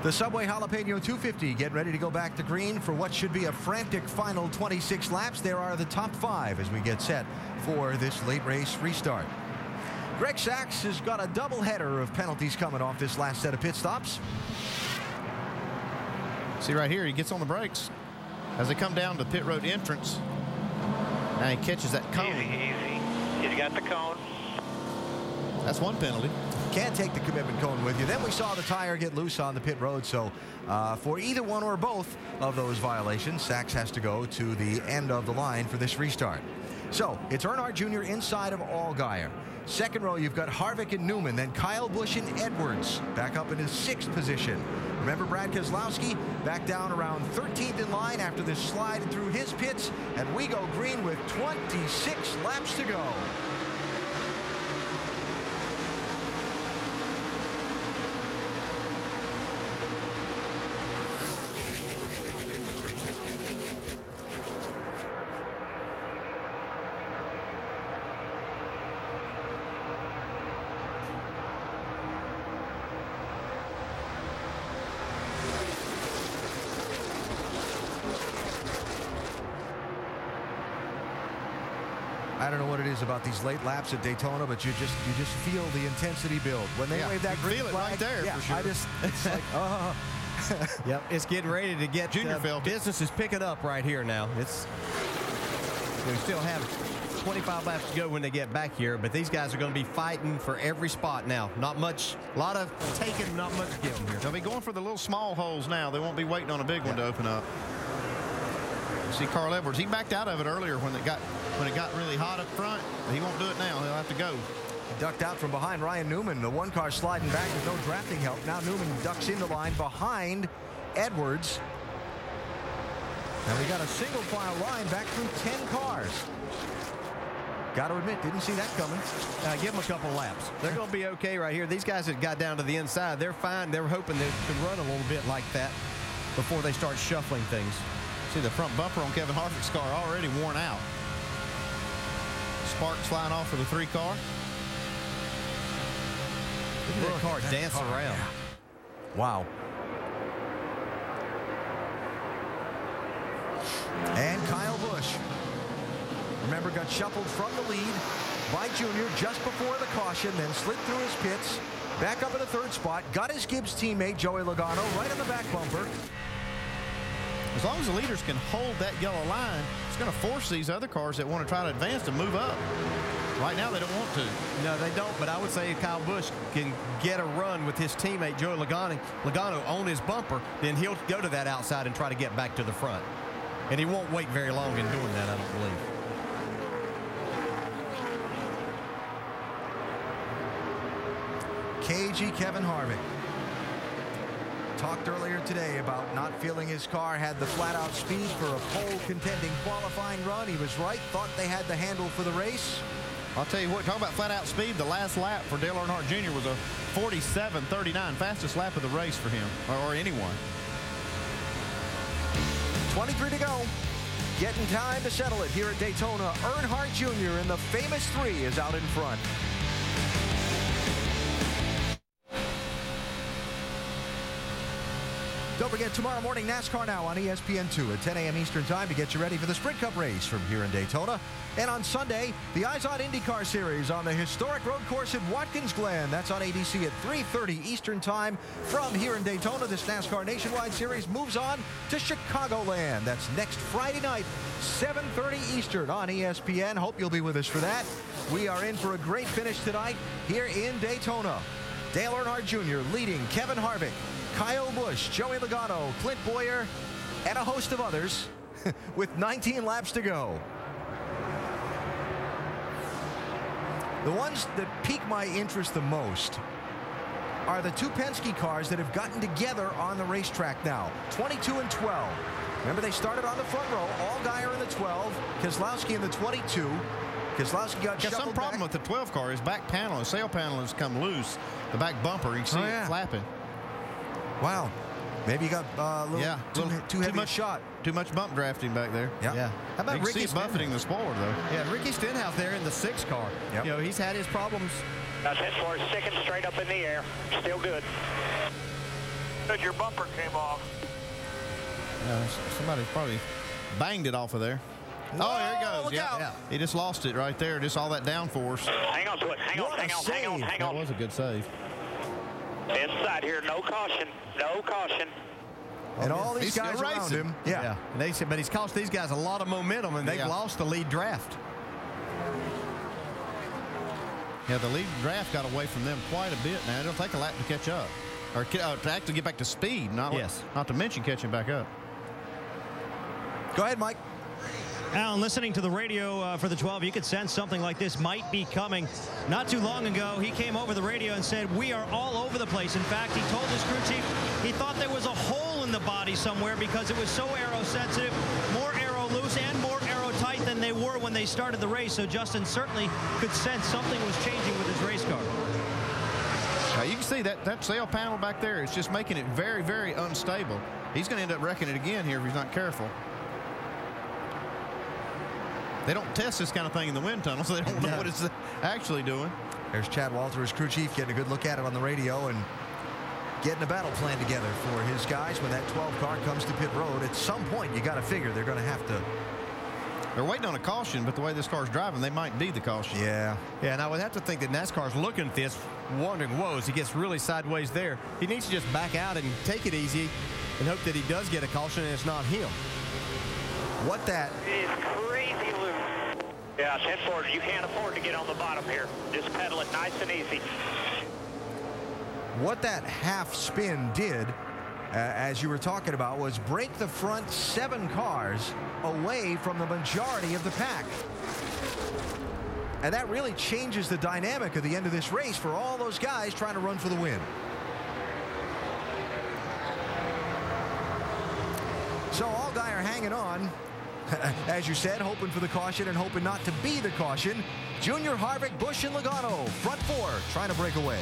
The Subway Jalapeno 250 getting ready to go back to green for what should be a frantic final 26 laps. There are the top 5 as we get set for this late race restart. Greg Sachs has got a doubleheader of penalties coming off this last set of pit stops. See right here, he gets on the brakes as they come down to the pit road entrance. Now he catches that cone. Easy. He's got the cone. That's one penalty. Can't take the commitment cone with you. Then we saw the tire get loose on the pit road. So for either one or both of those violations, Sachs has to go to the end of the line for this restart. So it's Earnhardt Jr. inside of Allgaier. Second row, you've got Harvick and Newman, then Kyle Busch and Edwards back up in his 6th position. Remember Brad Keselowski back down around 13th in line after this slide through his pits, and we go green with 26 laps to go. I don't know what it is about these late laps at Daytona, but you just feel the intensity build when they wave that green flag. Right there, yeah, for sure. It's like, oh. Yep, it's getting ready to get. Junior felt business is picking up right here now. It's we still have 25 laps to go when they get back here, but these guys are going to be fighting for every spot now. Not much, a lot of taking, not much giving here. They'll be going for the little small holes now. They won't be waiting on a big one to open up. See Carl Edwards, he backed out of it earlier when it got really hot up front. He won't do it now. He'll have to go. He ducked out from behind Ryan Newman. The one car sliding back with no drafting help. Now Newman ducks in the line behind Edwards. And we got a single file line back through 10 cars. Got to admit, didn't see that coming. Give them a couple laps. They're going to be okay right here. These guys that got down to the inside, they're fine. They're hoping they can run a little bit like that before they start shuffling things. See the front bumper on Kevin Harvick's car already worn out. Sparks flying off for the 3 car. Look at that car dance around. Yeah. Wow. And Kyle Busch, remember, got shuffled from the lead by Junior just before the caution, then slid through his pits, back up in the 3rd spot, got his Gibbs teammate Joey Logano right on the back bumper. As long as the leaders can hold that yellow line, it's going to force these other cars that want to try to advance to move up. Right now, they don't want to. No, they don't, but I would say if Kyle Busch can get a run with his teammate Joey Logano on his bumper, then he'll go to that outside and try to get back to the front. And he won't wait very long in doing that, I don't believe. KG Kevin Harvick talked earlier today about not feeling his car had the flat-out speed for a pole contending qualifying run. He was right, thought they had the handle for the race. I'll tell you what, talk about flat-out speed. The last lap for Dale Earnhardt Jr. was a 47.39, fastest lap of the race for him, or anyone. 23 to go. Getting time to settle it here at Daytona. Earnhardt Jr. in the famous 3 is out in front. Don't forget, tomorrow morning, NASCAR Now on ESPN2 at 10 a.m. Eastern Time to get you ready for the Sprint Cup race from here in Daytona. And on Sunday, the Eyes on IndyCar Series on the historic road course at Watkins Glen. That's on ABC at 3:30 Eastern Time. From here in Daytona, this NASCAR Nationwide Series moves on to Chicagoland. That's next Friday night, 7:30 Eastern on ESPN. Hope you'll be with us for that. We are in for a great finish tonight here in Daytona. Dale Earnhardt Jr. leading Kevin Harvick, Kyle Busch, Joey Logano, Clint Boyer, and a host of others with 19 laps to go. The ones that pique my interest the most are the 2 Penske cars that have gotten together on the racetrack now, 22 and 12. Remember, they started on the front row, Allgaier in the 12, Keselowski in the 22. Keselowski got shuffled some problem back. with the 12 car. His back panel, his sail panel has come loose. The back bumper, you can see it flapping. Wow. Maybe he got a little too heavy a shot. Too much bump drafting back there. Yeah. How about Ricky buffeting the spoiler, though? Yeah, Ricky Stenhouse there in the 6 car. Yep. You know, he's had his problems. That's it for a second straight up in the air. Still good. Because your bumper came off. Somebody probably banged it off of there. Oh, here he goes. Look out. Yeah. He just lost it right there. Just all that downforce. Hang on to it. Hang on, What a hang on, save. hang on, hang That on. was a good save. Inside here, no caution. No caution. And all these He's still guys around racing. him. Yeah. And they said, but he's cost these guys a lot of momentum, and they've Yeah. lost the lead draft. Yeah, the lead draft got away from them quite a bit now. It'll take a lap to catch up. Or to actually get back to speed, not to mention catching back up. Go ahead, Mike. Alan, listening to the radio for the 12, you could sense something like this might be coming. Not too long ago, he came over the radio and said, we are all over the place. In fact, he told his crew chief he thought there was a hole in the body somewhere because it was so aero-sensitive, more aero-loose and more aero-tight than they were when they started the race. So Justin certainly could sense something was changing with his race car. You can see that sail panel back there. It's just making it very, very unstable. He's going to end up wrecking it again here if he's not careful. They don't test this kind of thing in the wind tunnel, so they don't know what it's actually doing. There's Chad Walter, his crew chief, getting a good look at it on the radio and getting a battle plan together for his guys when that 12 car comes to pit road. At some point, you got to figure they're going to have to. They're waiting on a caution, but the way this car's driving, they might be the caution. Yeah. Yeah, and I would have to think that NASCAR's looking at this, wondering, whoa, as he gets really sideways there, he needs to just back out and take it easy and hope that he does get a caution and it's not him. What that. It is crazy loose. Yeah, 10 forward. You can't afford to get on the bottom here. Just pedal it nice and easy. What that half spin did, as you were talking about, was break the front 7 cars away from the majority of the pack. And that really changes the dynamic of the end of this race for all those guys trying to run for the win. So Allgaier hanging on, as you said, hoping for the caution and hoping not to be the caution. Junior, Harvick, Busch, and Logano, front 4, trying to break away.